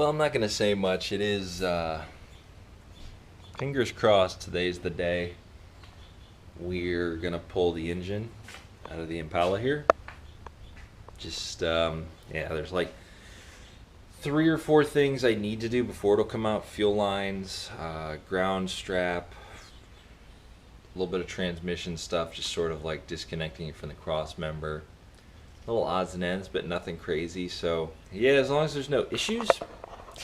Well, I'm not going to say much. It is, fingers crossed, today's the day. We're going to pull the engine out of the Impala here. Just, yeah, there's like 3 or 4 things I need to do before it'll come out. Fuel lines, ground strap, a little bit of transmission stuff, just sort of like disconnecting it from the cross member. Little odds and ends, but nothing crazy. So, yeah, as long as there's no issues,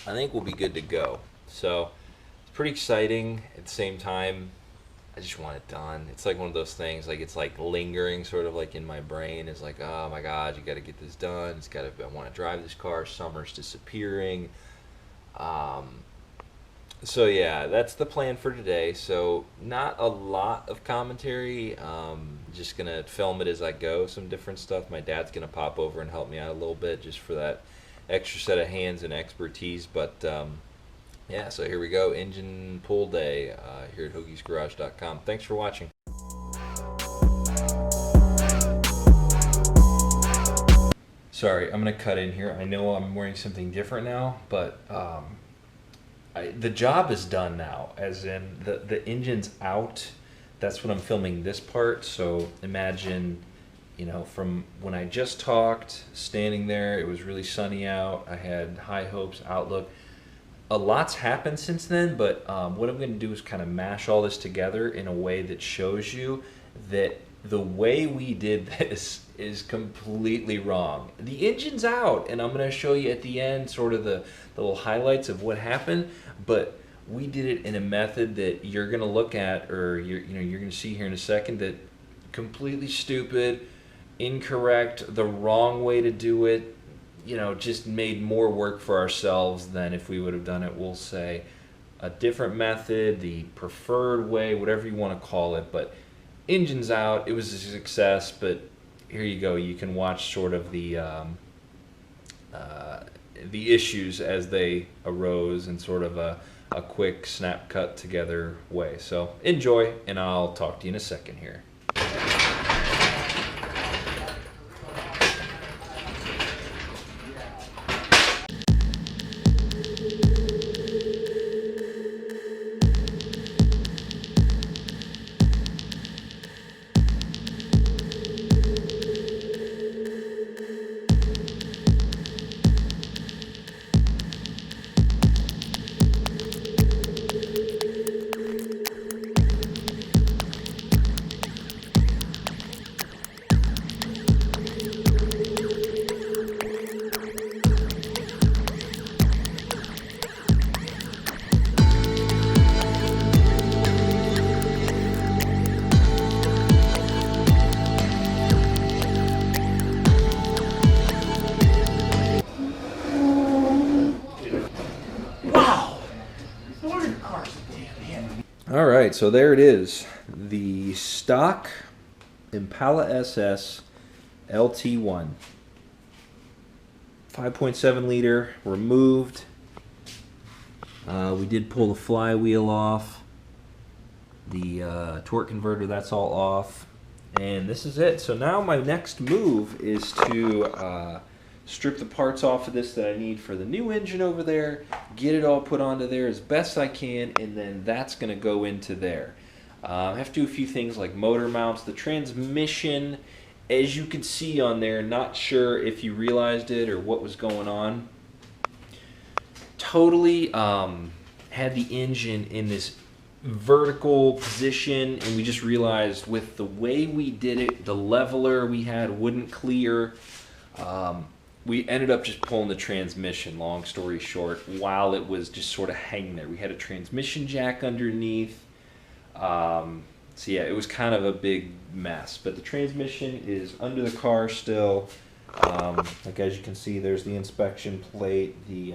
I think we'll be good to go. So it's pretty exciting. At the same time, I just want it done. It's like one of those things, like it's like lingering sort of like in my brain. It's like, oh my God, you got to get this done. I want to drive this car. Summer's disappearing. So yeah, that's the plan for today. So not a lot of commentary. Just gonna film it as I go. Some different stuff. My dad's gonna pop over and help me out a little bit just for that extra set of hands and expertise. But yeah, so here we go. Engine pull day here at HoagiesGarage.com. Thanks for watching. Sorry, I'm gonna cut in here. I know I'm wearing something different now, but the job is done now, as in the engine's out. That's when I'm filming this part. So imagine, you know, from when I just talked, standing there, it was really sunny out. I had high hopes, outlook. A lot's happened since then, but what I'm going to do is kind of mash all this together in a way that shows you that the way we did this is completely wrong. The engine's out, and I'm going to show you at the end sort of the little highlights of what happened, but we did it in a method that you're going to look at, or you're going to see here in a second, that completely stupid, incorrect, the wrong way to do it. Just made more work for ourselves than if we would have done it, we'll say, a different method, the preferred way, whatever you want to call it. But engine's out. It was a success, but here you go. You can watch sort of the issues as they arose in sort of a quick snap cut together way. So enjoy, and I'll talk to you in a second here. All right, so there it is. The stock Impala SS LT-1. 5.7 liter removed. We did pull the flywheel off. The torque converter, that's all off. And this is it. So now my next move is to strip the parts off of this that I need for the new engine over there, get it all put onto there as best I can, and then that's going to go into there. I have to do a few things like motor mounts. The transmission, as you can see on there, not sure if you realized it or what was going on. Totally had the engine in this vertical position, and we just realized with the way we did it, the leveler we had wouldn't clear. We ended up just pulling the transmission, long story short, while it was just sort of hanging there. We had a transmission jack underneath. So yeah, it was kind of a big mess. But the transmission is under the car still. Like as you can see, there's the inspection plate, the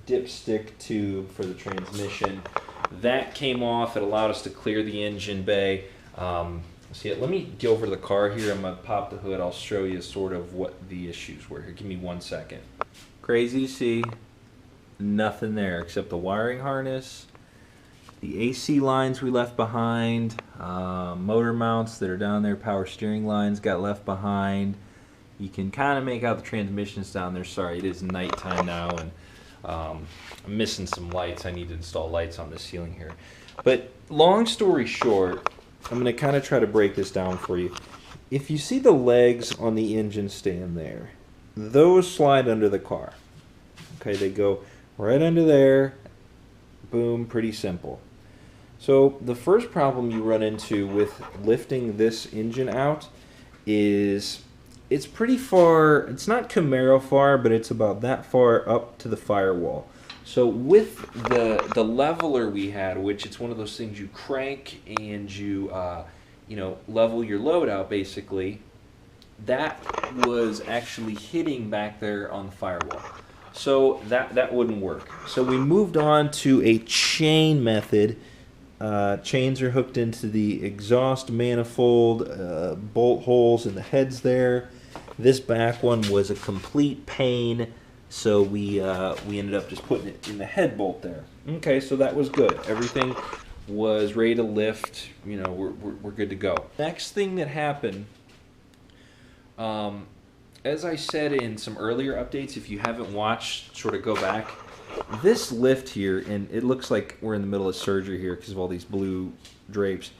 dipstick tube for the transmission. That came off. It allowed us to clear the engine bay. See, let me go over to the car here. I'm going to pop the hood. I'll show you sort of what the issues were here. Give me 1 second. Crazy to see. Nothing there except the wiring harness, the AC lines we left behind, motor mounts that are down there, power steering lines got left behind. You can kind of make out the transmissions down there. Sorry, it is nighttime now, and I'm missing some lights. I need to install lights on the ceiling here. But long story short, I'm going to kind of try to break this down for you. If you see the legs on the engine stand there, those slide under the car. Okay, they go right under there. Boom, pretty simple. So the first problem you run into with lifting this engine out is it's pretty far. It's not Camaro far, but it's about that far up to the firewall. So with the leveler we had, which it's one of those things you crank and you level your load out basically, that was actually hitting back there on the firewall. So that wouldn't work. So we moved on to a chain method. Chains are hooked into the exhaust manifold, bolt holes in the heads there. This back one was a complete pain, so we ended up just putting it in the head bolt there. Okay, so that was good. Everything was ready to lift. You know, we're good to go. Next thing that happened, as I said in some earlier updates, if you haven't watched, sort of go back. This lift here, and it looks like we're in the middle of surgery here because of all these blue drapes.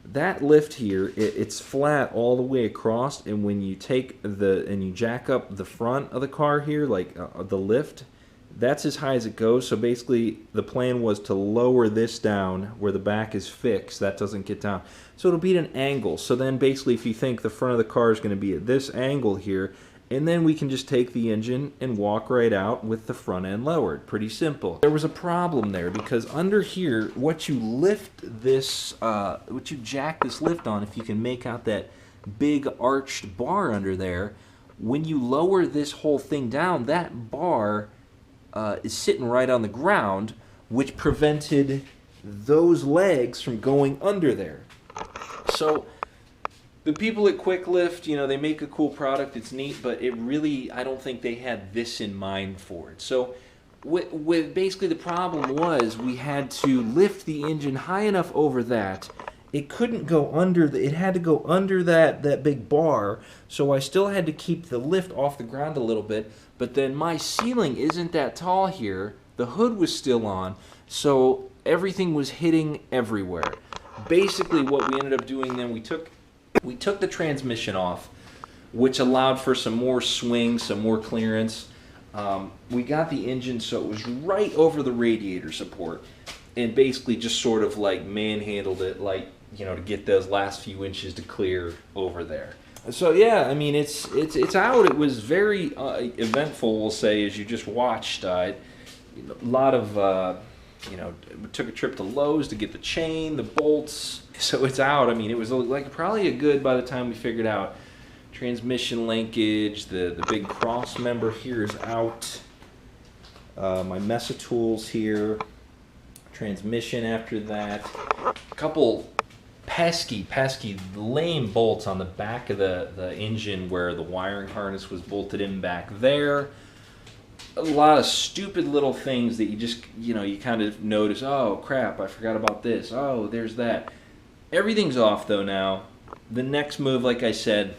That lift here, it's flat all the way across, and when you take and you jack up the front of the car here, like the lift, that's as high as it goes. So basically the plan was to lower this down where the back is fixed, that doesn't get down. So it'll be at an angle. So then basically if you think the front of the car is going to be at this angle here, and then we can just take the engine and walk right out with the front end lowered. Pretty simple. There was a problem there because under here, what you jack this lift on, if you can make out that big arched bar under there, when you lower this whole thing down, that bar is sitting right on the ground, which prevented those legs from going under there. So the people at Quick Lift, you know, they make a cool product, it's neat, but it really, I don't think they had this in mind for it. So with basically the problem was we had to lift the engine high enough over that. It couldn't go under, it had to go under that big bar, so I still had to keep the lift off the ground a little bit, but then my ceiling isn't that tall here, the hood was still on, so everything was hitting everywhere. Basically what we ended up doing then, we took the transmission off, which allowed for some more swing, some more clearance. We got the engine so it was right over the radiator support, and basically just sort of like manhandled it, like, you know, to get those last few inches to clear over there. So yeah, I mean it's out. It was very eventful, we'll say, as you just watched. A lot of we took a trip to Lowe's to get the chain, the bolts. So it's out. I mean, it was like probably a good, by the time we figured out, transmission linkage, the big cross member here is out. My mess of tools here. Transmission after that. A couple pesky lame bolts on the back of the engine where the wiring harness was bolted in back there. A lot of stupid little things that you just, you kind of notice, oh crap, I forgot about this, oh there's that. Everything's off though now. The next move, like I said,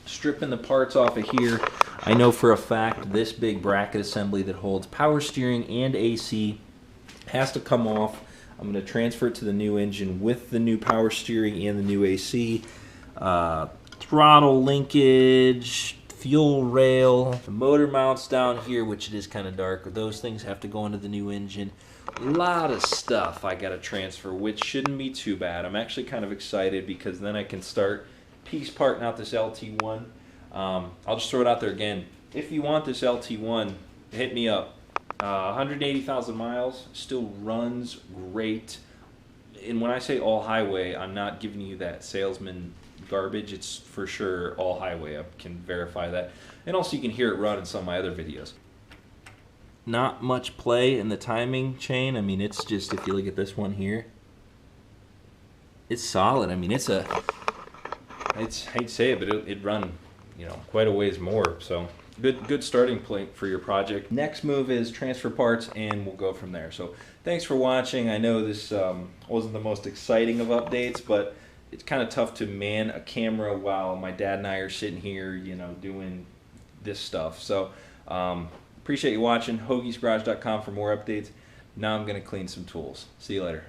stripping the parts off of here. I know for a fact this big bracket assembly that holds power steering and AC has to come off. I'm going to transfer it to the new engine with the new power steering and the new AC. Throttle linkage, fuel rail, the motor mounts down here, which it is kind of dark. Those things have to go into the new engine. A lot of stuff I got to transfer, which shouldn't be too bad. I'm actually kind of excited because then I can start piece parting out this LT-1. I'll just throw it out there again. If you want this LT-1, hit me up. 180,000 miles, still runs great. And when I say all highway, I'm not giving you that salesman garbage. It's for sure all highway. I can verify that. And also you can hear it run in some of my other videos. Not much play in the timing chain. I mean, it's just, if you look at this one here, it's solid. I mean, I hate to say it, but it'd run, quite a ways more. So good starting point for your project. Next move is transfer parts, and we'll go from there. So thanks for watching. I know this wasn't the most exciting of updates, but it's kind of tough to man a camera while my dad and I are sitting here, doing this stuff. So Appreciate you watching. HoagiesGarage.com for more updates. Now I'm going to clean some tools. See you later.